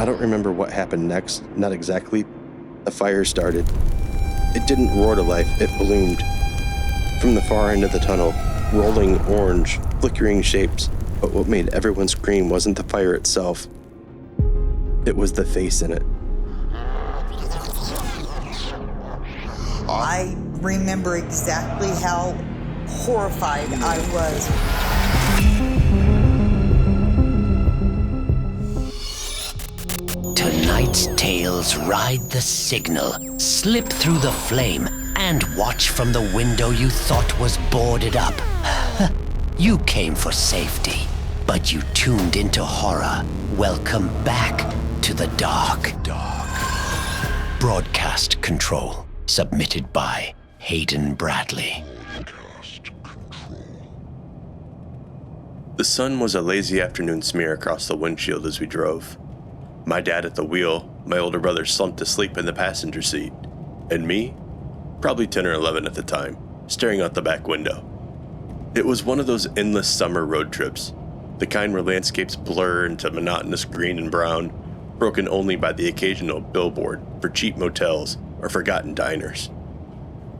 I don't remember what happened next, not exactly. A fire started. It didn't roar to life, it ballooned. From the far end of the tunnel, rolling orange, flickering shapes. But what made everyone scream wasn't the fire itself. It was the face in it. I remember exactly how horrified I was. Tonight's tales ride the signal, slip through the flame, and watch from the window you thought was boarded up. You came for safety, but you tuned into horror. Welcome back to the dark. Broadcast control, submitted by Hayden Bradley. The sun was a lazy afternoon smear across the windshield as we drove. My dad at the wheel, my older brother slumped asleep in the passenger seat, and me, probably 10 or 11 at the time, staring out the back window. It was one of those endless summer road trips, the kind where landscapes blur into monotonous green and brown, broken only by the occasional billboard for cheap motels or forgotten diners.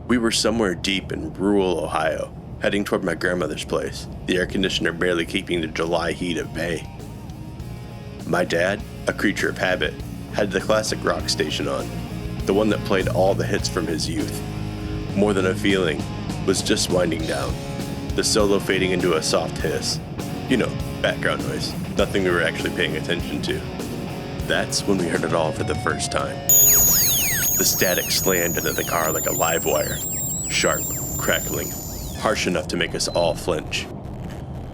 We were somewhere deep in rural Ohio, heading toward my grandmother's place, the air conditioner barely keeping the July heat at bay. My dad, a creature of habit, had the classic rock station on, the one that played all the hits from his youth. More Than a Feeling was just winding down, the solo fading into a soft hiss. You know, background noise, nothing we were actually paying attention to. That's when we heard it all for the first time. The static slammed into the car like a live wire, sharp, crackling, harsh enough to make us all flinch.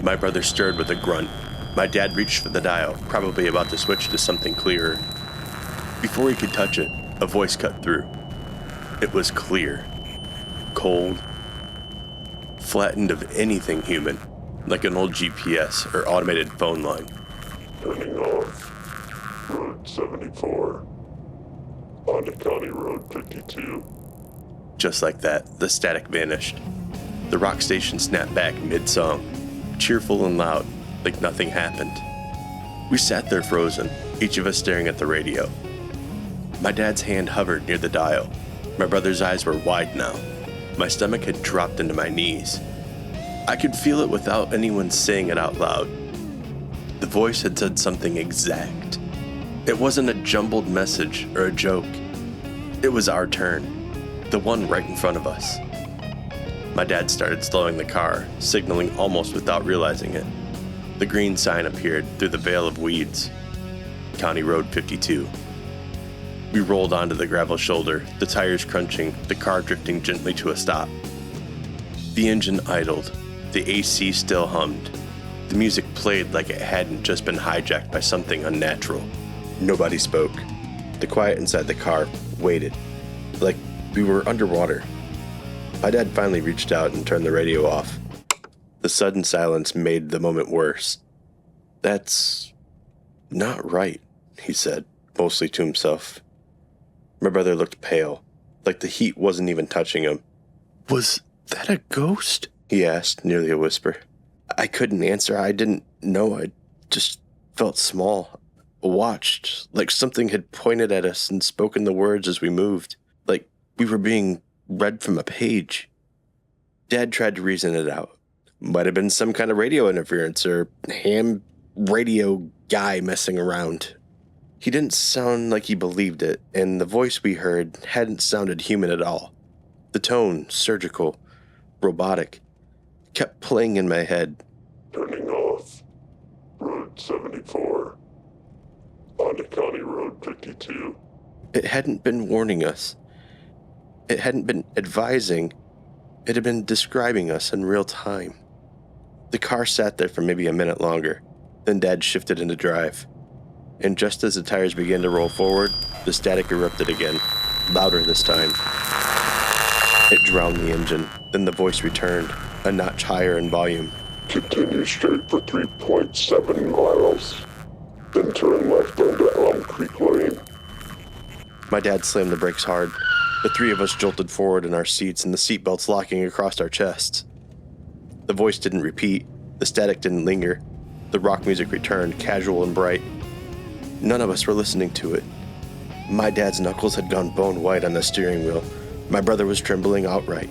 My brother stirred with a grunt. My dad reached for the dial, probably about to switch to something clearer. Before he could touch it, a voice cut through. It was clear, cold, flattened of anything human, like an old GPS or automated phone line. Turning off Road 74 onto County Road 52. Just like that, the static vanished. The rock station snapped back mid-song, cheerful and loud, like nothing happened. We sat there frozen, each of us staring at the radio. My dad's hand hovered near the dial. My brother's eyes were wide now. My stomach had dropped into my knees. I could feel it without anyone saying it out loud. The voice had said something exact. It wasn't a jumbled message or a joke. It was our turn, the one right in front of us. My dad started slowing the car, signaling almost without realizing it. The green sign appeared through the veil of weeds. County Road 52. We rolled onto the gravel shoulder, the tires crunching, the car drifting gently to a stop. The engine idled. The AC still hummed. The music played like it hadn't just been hijacked by something unnatural. Nobody spoke. The quiet inside the car waited, like we were underwater. My dad finally reached out and turned the radio off. The sudden silence made the moment worse. "That's not right," he said, mostly to himself. My brother looked pale, like the heat wasn't even touching him. "Was that a ghost?" he asked, nearly a whisper. I couldn't answer. I didn't know. I just felt small, watched, like something had pointed at us and spoken the words as we moved, like we were being read from a page. Dad tried to reason it out. Might have been some kind of radio interference or ham radio guy messing around. He didn't sound like he believed it, and the voice we heard hadn't sounded human at all. The tone, surgical, robotic, kept playing in my head. Turning off Road 74 onto County Road 52. It hadn't been warning us. It hadn't been advising. It had been describing us in real time. The car sat there for maybe a minute longer. Then Dad shifted into drive. And just as the tires began to roll forward, the static erupted again, louder this time. It drowned the engine. Then the voice returned, a notch higher in volume. Continue straight for 3.7 miles. Then turn left onto Elm Creek Lane. My dad slammed the brakes hard. The three of us jolted forward in our seats and the seatbelts locking across our chests. The voice didn't repeat. The static didn't linger. The rock music returned, casual and bright. None of us were listening to it. My dad's knuckles had gone bone white on the steering wheel. My brother was trembling outright.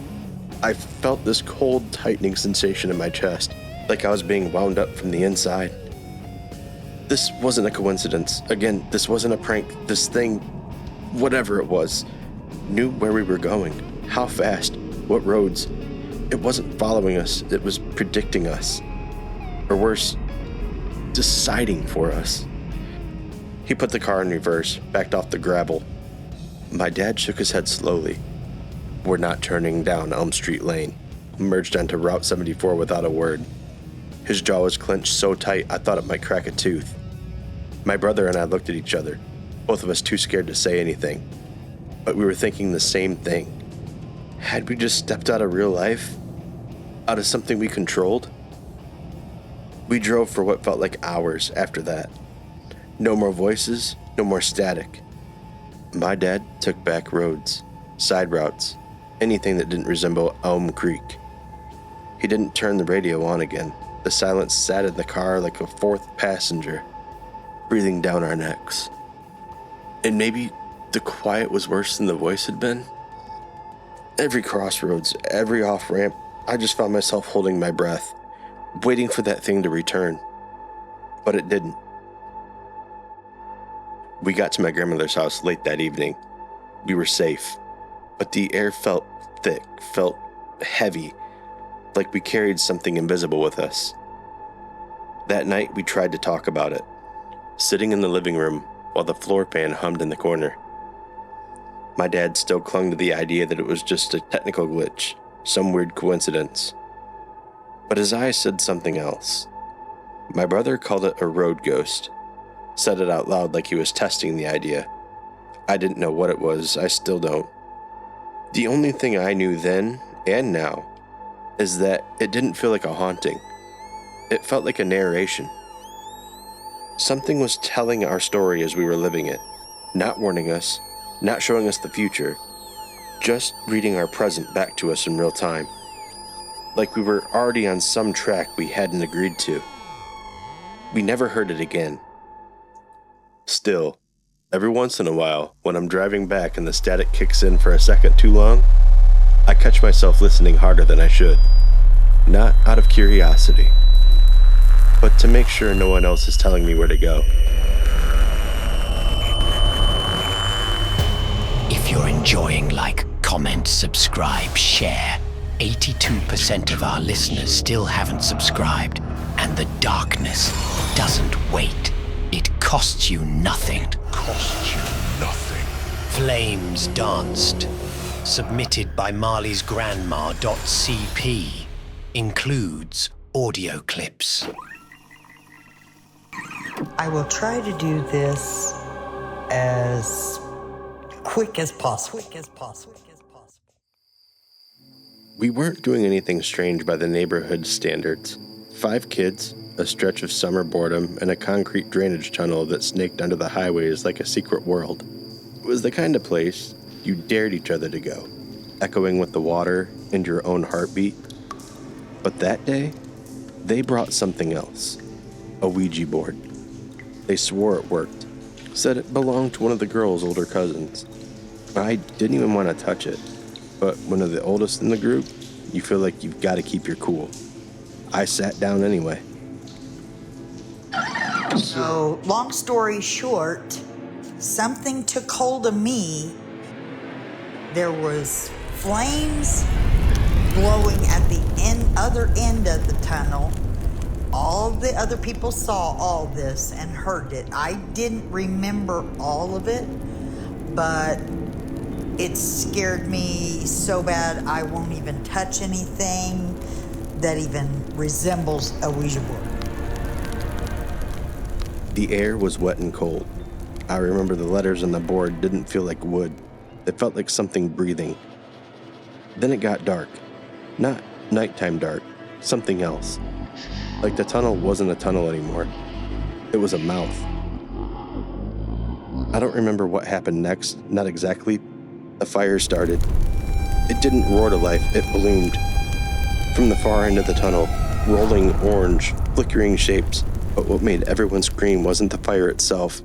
I felt this cold, tightening sensation in my chest, like I was being wound up from the inside. This wasn't a coincidence. Again, this wasn't a prank. This thing, whatever it was, knew where we were going, how fast, what roads. It wasn't following us, it was predicting us. Or worse, deciding for us. He put the car in reverse, backed off the gravel. My dad shook his head slowly. We're not turning down Elm Street Lane. Merged onto Route 74 without a word. His jaw was clenched so tight I thought it might crack a tooth. My brother and I looked at each other, both of us too scared to say anything. But we were thinking the same thing. Had we just stepped out of real life? Out of something we controlled? We drove for what felt like hours after that. No more voices, no more static. My dad took back roads, side routes, anything that didn't resemble Elm Creek. He didn't turn the radio on again. The silence sat in the car like a fourth passenger, breathing down our necks. And maybe the quiet was worse than the voice had been. Every crossroads, every off-ramp, I just found myself holding my breath, waiting for that thing to return. But it didn't. We got to my grandmother's house late that evening. We were safe, but the air felt thick, felt heavy, like we carried something invisible with us. That night, we tried to talk about it, sitting in the living room while the floor fan hummed in the corner. My dad still clung to the idea that it was just a technical glitch, some weird coincidence. But his eyes said something else. My brother called it a road ghost, said it out loud like he was testing the idea. I didn't know what it was, I still don't. The only thing I knew then and now is that it didn't feel like a haunting. It felt like a narration. Something was telling our story as we were living it, not warning us, not showing us the future, just reading our present back to us in real time. Like we were already on some track we hadn't agreed to. We never heard it again. Still, every once in a while, when I'm driving back and the static kicks in for a second too long, I catch myself listening harder than I should. Not out of curiosity, but to make sure no one else is telling me where to go. If you're enjoying, like, comment, subscribe, share. 82% of our listeners still haven't subscribed, and the darkness doesn't wait. It costs you nothing. Flames Danced. Submitted by Marley's Grandma.cp. Includes audio clips. I will try to do this as quick as possible. We weren't doing anything strange by the neighborhood standards. 5 kids, a stretch of summer boredom, and a concrete drainage tunnel that snaked under the highways like a secret world. It was the kind of place you dared each other to go, echoing with the water and your own heartbeat. But that day, they brought something else, a Ouija board. They swore it worked, said it belonged to one of the girls' older cousins. I didn't even want to touch it, but one of the oldest in the group, you feel like you've got to keep your cool. I sat down anyway. So, long story short, something took hold of me. There was flames blowing at the other end of the tunnel. All the other people saw all this and heard it. I didn't remember all of it, but it scared me so bad I won't even touch anything that even resembles a Ouija board. The air was wet and cold. I remember the letters on the board didn't feel like wood. It felt like something breathing. Then it got dark. Not nighttime dark, something else. Like the tunnel wasn't a tunnel anymore. It was a mouth. I don't remember what happened next, not exactly. The fire started. It didn't roar to life, it ballooned. From the far end of the tunnel, rolling orange, flickering shapes. But what made everyone scream wasn't the fire itself.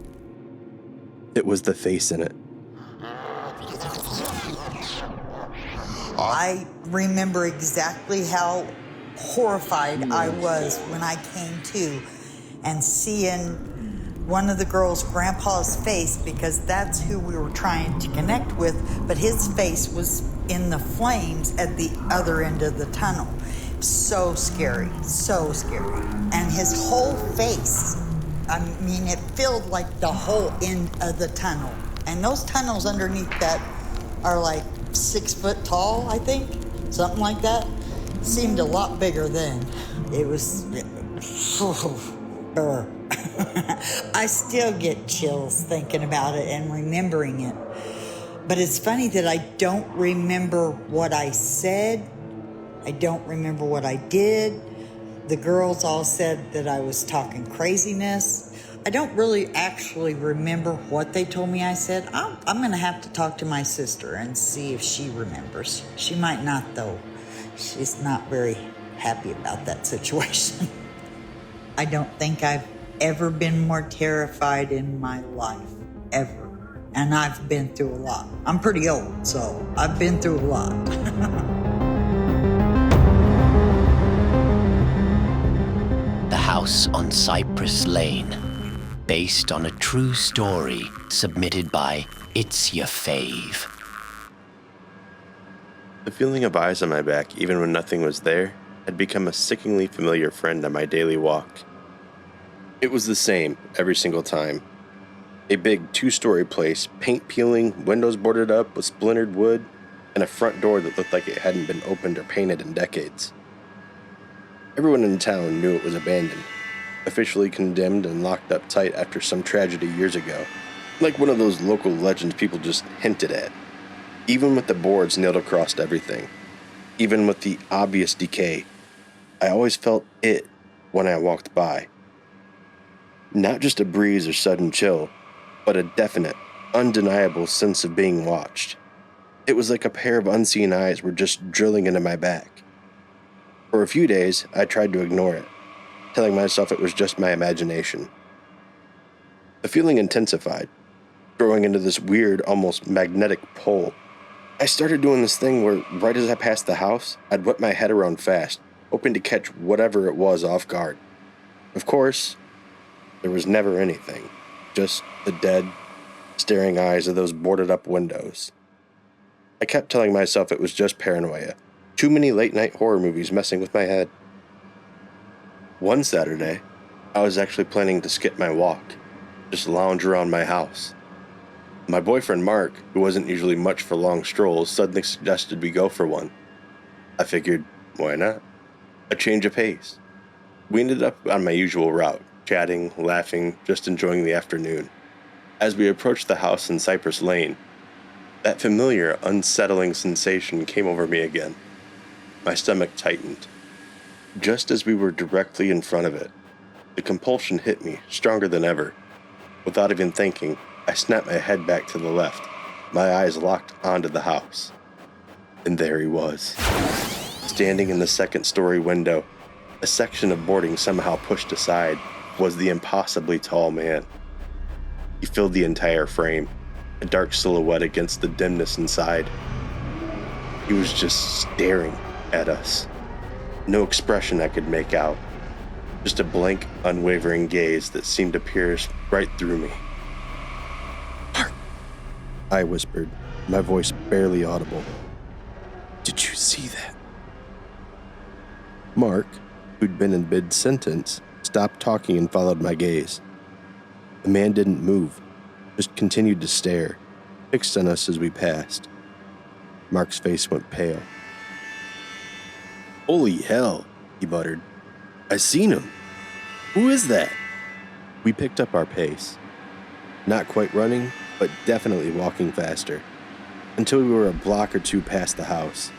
It was the face in it. I remember exactly how horrified I was when I came to and seeing one of the girls' grandpa's face, because that's who we were trying to connect with, but his face was in the flames at the other end of the tunnel. So scary, so scary. And his whole face, I mean, it filled like the whole end of the tunnel. And those tunnels underneath that are like 6 foot tall, I think, something like that. Seemed a lot bigger then. It was, I still get chills thinking about it and remembering it. But it's funny that I don't remember what I said. I don't remember what I did. The girls all said that I was talking craziness. I don't really actually remember what they told me I said. I'm going to have to talk to my sister and see if she remembers. She might not, though. She's not very happy about that situation. I don't think I've ever been more terrified in my life, ever. And I've been through a lot. I'm pretty old, so I've been through a lot. The House on Cypress Lane, based on a true story submitted by It's Your Fave. The feeling of eyes on my back, even when nothing was there, had become a sickeningly familiar friend on my daily walk. It was the same every single time. A big 2-story place, paint peeling, windows boarded up with splintered wood, and a front door that looked like it hadn't been opened or painted in decades. Everyone in town knew it was abandoned, officially condemned and locked up tight after some tragedy years ago, like one of those local legends people just hinted at. Even with the boards nailed across everything, even with the obvious decay, I always felt it when I walked by. Not just a breeze or sudden chill, but a definite, undeniable sense of being watched. It was like a pair of unseen eyes were just drilling into my back. For a few days, I tried to ignore it, telling myself it was just my imagination. The feeling intensified, growing into this weird, almost magnetic pull. I started doing this thing where, right as I passed the house, I'd whip my head around fast, hoping to catch whatever it was off guard. Of course, there was never anything, just the dead, staring eyes of those boarded-up windows. I kept telling myself it was just paranoia, too many late-night horror movies messing with my head. One Saturday, I was actually planning to skip my walk, just lounge around my house. My boyfriend Mark, who wasn't usually much for long strolls, suddenly suggested we go for one. I figured, why not? A change of pace. We ended up on my usual route, chatting, laughing, just enjoying the afternoon. As we approached the house in Cypress Lane, that familiar, unsettling sensation came over me again. My stomach tightened. Just as we were directly in front of it, the compulsion hit me, stronger than ever. Without even thinking, I snapped my head back to the left, my eyes locked onto the house. And there he was, standing in the second-story window, a section of boarding somehow pushed aside, was the impossibly tall man. He filled the entire frame, a dark silhouette against the dimness inside. He was just staring at us. No expression I could make out, just a blank, unwavering gaze that seemed to pierce right through me. "Mark," I whispered, my voice barely audible. "Did you see that?" Mark, who'd been in mid-sentence, stopped talking and followed my gaze. The man didn't move, just continued to stare, fixed on us as we passed. Mark's face went pale. "Holy hell," he muttered. "I seen him. Who is that?" We picked up our pace. Not quite running, but definitely walking faster, until we were a block or two past the house.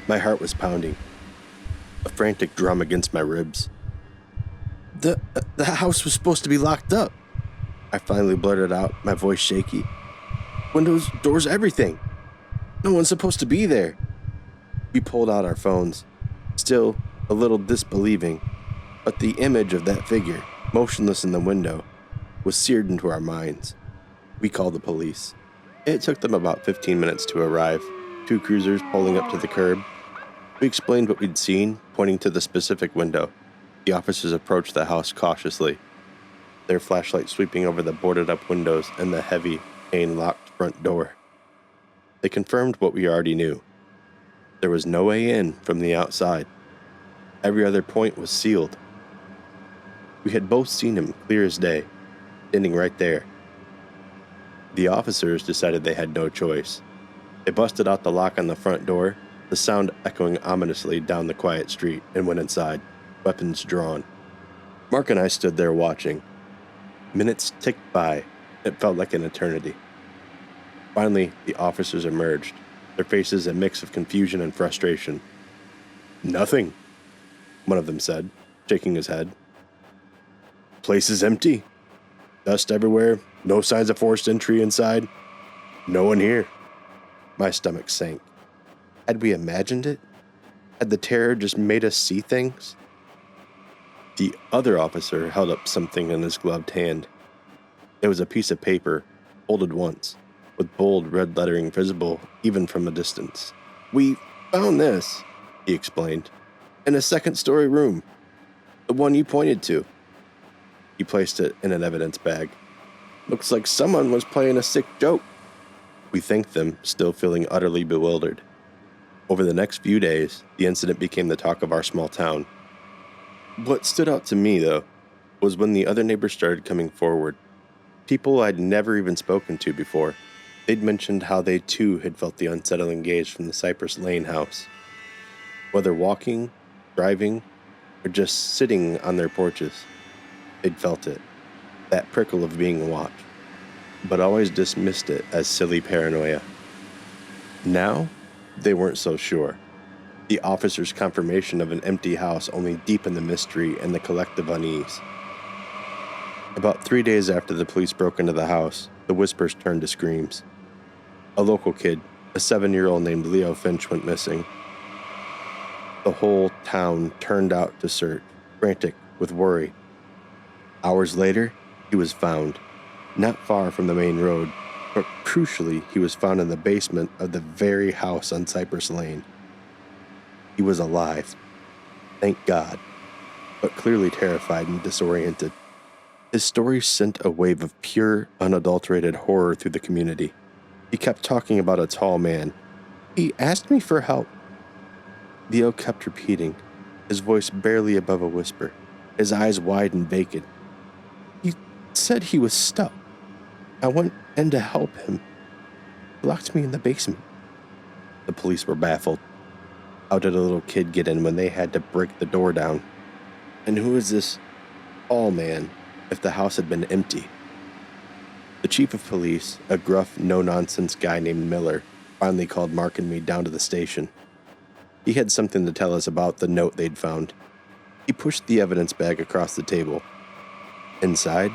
My heart was pounding, a frantic drum against my ribs. The house was supposed to be locked up," I finally blurted out, my voice shaky. "Windows, doors, everything. No one's supposed to be there." We pulled out our phones, still a little disbelieving, but the image of that figure, motionless in the window, was seared into our minds. We called the police. It took them about 15 minutes to arrive, 2 cruisers pulling up to the curb. We explained what we'd seen, pointing to the specific window. The officers approached the house cautiously, their flashlight sweeping over the boarded-up windows and the heavy, chain-locked front door. They confirmed what we already knew. There was no way in from the outside. Every other point was sealed. We had both seen him clear as day, standing right there. The officers decided they had no choice. They busted out the lock on the front door, the sound echoing ominously down the quiet street, and went inside, weapons drawn. Mark and I stood there watching. Minutes ticked by. It felt like an eternity. Finally, the officers emerged, their faces a mix of confusion and frustration. "Nothing," one of them said, shaking his head. "Place is empty. Dust everywhere, no signs of forced entry inside. No one here." My stomach sank. Had we imagined it? Had the terror just made us see things? The other officer held up something in his gloved hand. It was a piece of paper, folded once, with bold red lettering visible even from a distance. "We found this," he explained, "in a second-story room. The one you pointed to." He placed it in an evidence bag. "Looks like someone was playing a sick joke." We thanked them, still feeling utterly bewildered. Over the next few days, the incident became the talk of our small town. What stood out to me, though, was when the other neighbors started coming forward. People I'd never even spoken to before. They'd mentioned how they too had felt the unsettling gaze from the Cypress Lane house. Whether walking, driving, or just sitting on their porches, they'd felt it, that prickle of being watched, but always dismissed it as silly paranoia. Now, they weren't so sure. The officer's confirmation of an empty house only deepened the mystery and the collective unease. About 3 days after the police broke into the house, the whispers turned to screams. A local kid, a 7-year-old named Leo Finch, went missing. The whole town turned out to search, frantic with worry. Hours later, he was found, not far from the main road, but crucially, he was found in the basement of the very house on Cypress Lane. He was alive, thank God, but clearly terrified and disoriented. His story sent a wave of pure, unadulterated horror through the community. He kept talking about a tall man. "He asked me for help." Leo kept repeating, his voice barely above a whisper, his eyes wide and vacant. "He said he was stuck. I went in to help him. He locked me in the basement." The police were baffled. How did a little kid get in when they had to break the door down? And who is this tall man if the house had been empty? The chief of police, a gruff, no-nonsense guy named Miller, finally called Mark and me down to the station. He had something to tell us about the note they'd found. He pushed the evidence bag across the table. Inside,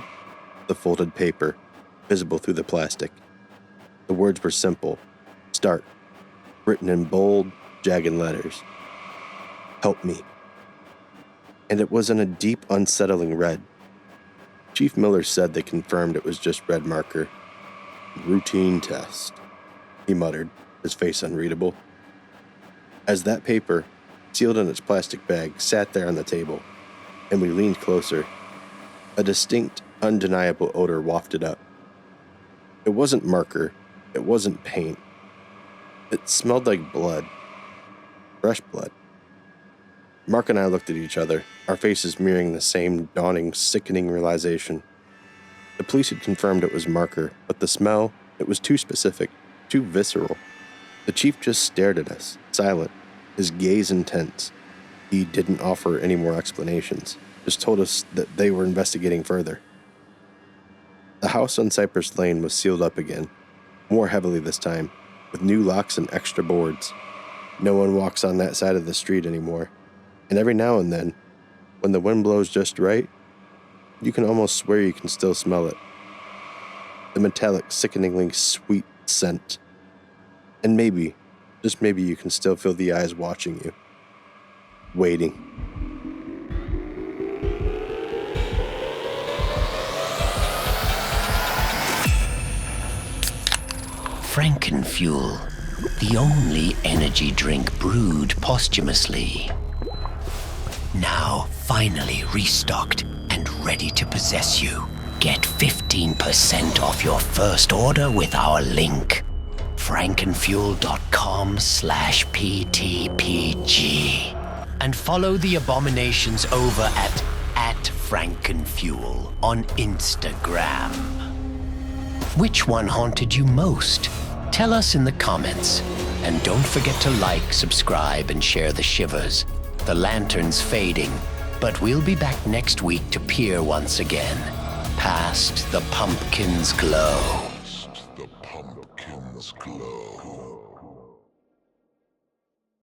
the folded paper, visible through the plastic. The words were simple, stark, written in bold, jagged letters. "Help me." And it was in a deep, unsettling red. Chief Miller said they confirmed it was just red marker. "Routine test," he muttered, his face unreadable. As that paper, sealed in its plastic bag, sat there on the table, and we leaned closer, a distinct, undeniable odor wafted up. It wasn't marker, it wasn't paint. It smelled like blood. Fresh blood. Mark and I looked at each other, our faces mirroring the same dawning, sickening realization. The police had confirmed it was marker, but the smell, it was too specific, too visceral. The chief just stared at us, silent, his gaze intense. He didn't offer any more explanations, just told us that they were investigating further. The house on Cypress Lane was sealed up again, more heavily this time, with new locks and extra boards. No one walks on that side of the street anymore, and every now and then, when the wind blows just right, you can almost swear you can still smell it. The metallic, sickeningly sweet scent. And maybe, just maybe, you can still feel the eyes watching you, waiting. Frankenfuel, the only energy drink brewed posthumously. Now finally restocked and ready to possess you. Get 15% off your first order with our link, frankenfuel.com/PTPG. And follow the abominations over at Frankenfuel on Instagram. Which one haunted you most? Tell us in the comments. And don't forget to like, subscribe, and share the shivers. The lantern's fading, but we'll be back next week to peer once again, past the pumpkin's glow.